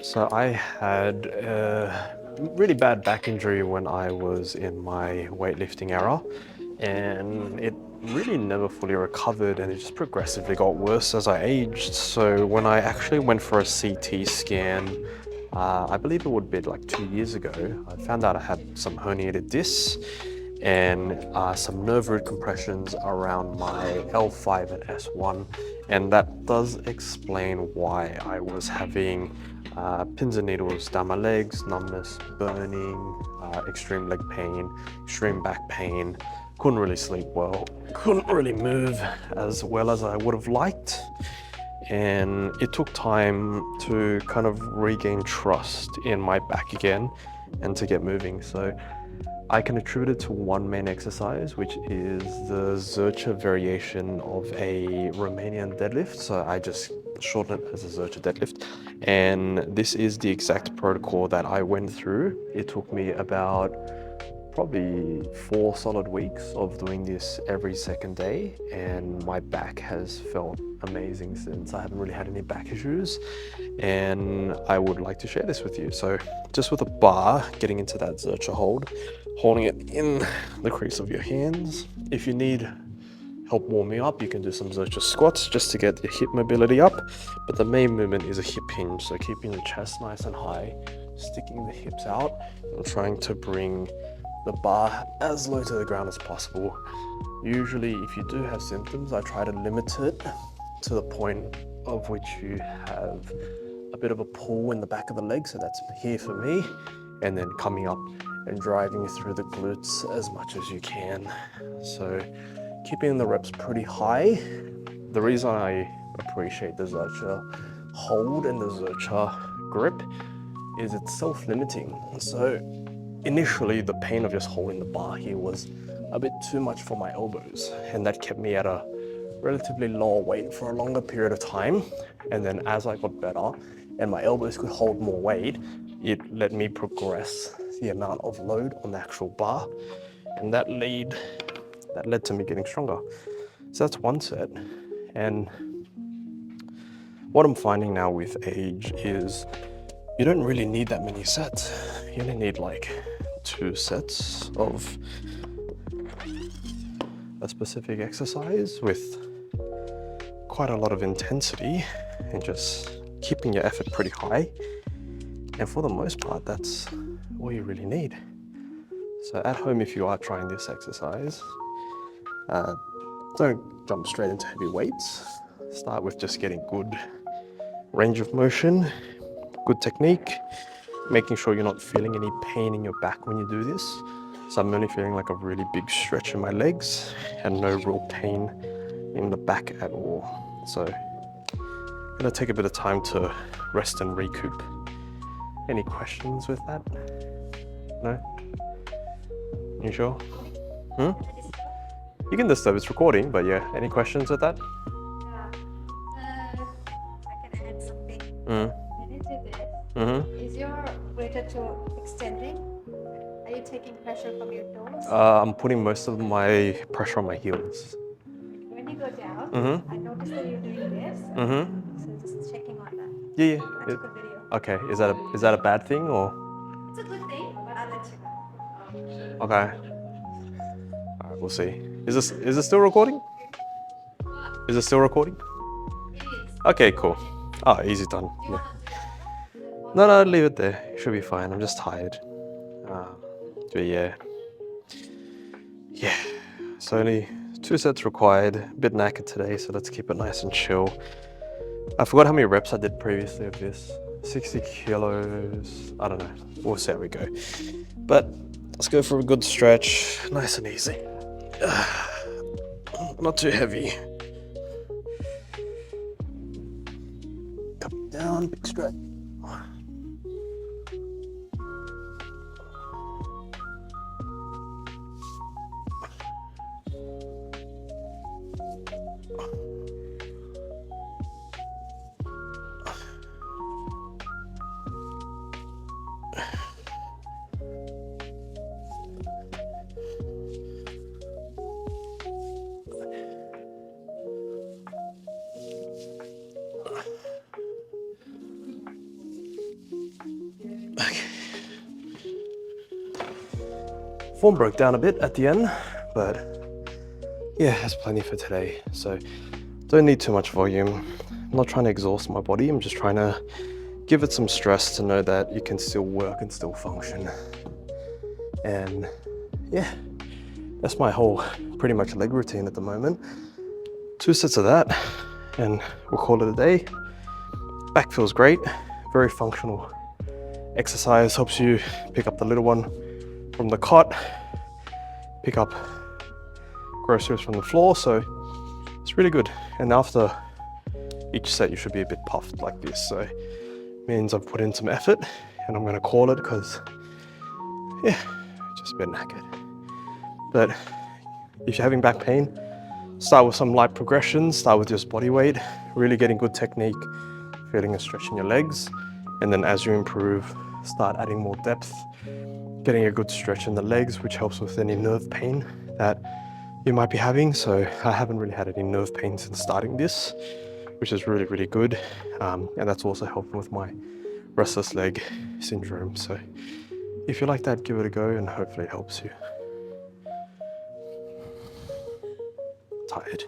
So I had a really bad back injury when I was in my weightlifting era, and it really never fully recovered, and it just progressively got worse as I aged. So when I actually went for a CT scan, I believe it would be like 2 years ago, I found out I had some herniated discs and some nerve root compressions around my L5 and S1. And that does explain why I was having pins and needles down my legs, numbness, burning, extreme leg pain, extreme back pain. Couldn't really sleep well, couldn't really move as well as I would have liked. And it took time to kind of regain trust in my back again and to get moving. So I can attribute it to one main exercise, which is the Zercher variation of a Romanian deadlift. So I just shorten it as a Zercher deadlift. And this is the exact protocol that I went through. It took me about probably 4 solid weeks of doing this every second day, and my back has felt amazing since. I haven't really had any back issues, and I would like to share this with you. So just with a bar, getting into that Zercher hold, holding it in the crease of your hands. If you need help warming up, you can do some Zercher squats just to get your hip mobility up, but the main movement is a hip hinge, so keeping the chest nice and high, sticking the hips out, and trying to bring the bar as low to the ground as possible. Usually, if you do have symptoms, I try to limit it to the point of which you have a bit of a pull in the back of the leg, so that's here for me, and then coming up and driving through the glutes as much as you can. So keeping the reps pretty high. The reason I appreciate the Zercher hold and the Zercher grip is it's self-limiting. So initially, the pain of just holding the bar here was a bit too much for my elbows, and that kept me at a relatively lower weight for a longer period of time. And then as I got better and my elbows could hold more weight, it let me progress the amount of load on the actual bar, and that led to me getting stronger. So that's one set. And what I'm finding now with age is you don't really need that many sets. You only need like 2 sets of a specific exercise with quite a lot of intensity and just keeping your effort pretty high. And for the most part, that's all you really need. So at home, if you are trying this exercise, don't jump straight into heavy weights. Start with just getting good range of motion, good technique, making sure you're not feeling any pain in your back when you do this. So I'm only feeling like a really big stretch in my legs and no real pain in the back at all. So it'll take a bit of time to rest and recoup. Any questions with that? No? You sure? Hmm? You can disturb, it's recording, but yeah, any questions with that? I can add something. Mm. When you do this, Mm-hmm. is your greater toe extending? Are you taking pressure from your toes? I'm putting most of my pressure on my heels. When you go down, Mm-hmm. I noticed that you're doing this. Mm-hmm. So just checking on that. Yeah, yeah. I took a video. Okay, is that a bad thing or? It's a good thing, but I'll let you know. Okay. All right, we'll see. Is this still recording? Is it still recording? It is. Okay, cool. Oh, easy done. Do you Yeah. want to stop? No, leave it there. It should be fine. I'm just tired. But yeah. Yeah. So only 2 sets required. A bit knackered today, so let's keep it nice and chill. I forgot how many reps I did previously of this. 60 kilos. I don't know. We'll see how we go. But let's go for a good stretch. Nice and easy. Not too heavy. Come down, big stretch. Okay. Form broke down a bit at the end, but yeah, that's plenty for today. So don't need too much volume. I'm not trying to exhaust my body. I'm just trying to give it some stress to know that you can still work and still function. And yeah, that's my whole pretty much leg routine at the moment. 2 sets of that and we'll call it a day. Back feels great, very functional exercise. Helps you pick up the little one from the cot, pick up groceries from the floor, so it's really good. And after each set you should be a bit puffed like this, so it means I've put in some effort, and I'm gonna call it because yeah, just a bit knackered. But if you're having back pain, start with some light progressions, start with just body weight, really getting good technique, feeling a stretch in your legs, and then as you improve, start adding more depth, getting a good stretch in the legs, which helps with any nerve pain that you might be having. So I haven't really had any nerve pain since starting this, which is really, really good. And that's also helping with my restless leg syndrome. So if you like that, give it a go and hopefully it helps you. Tired.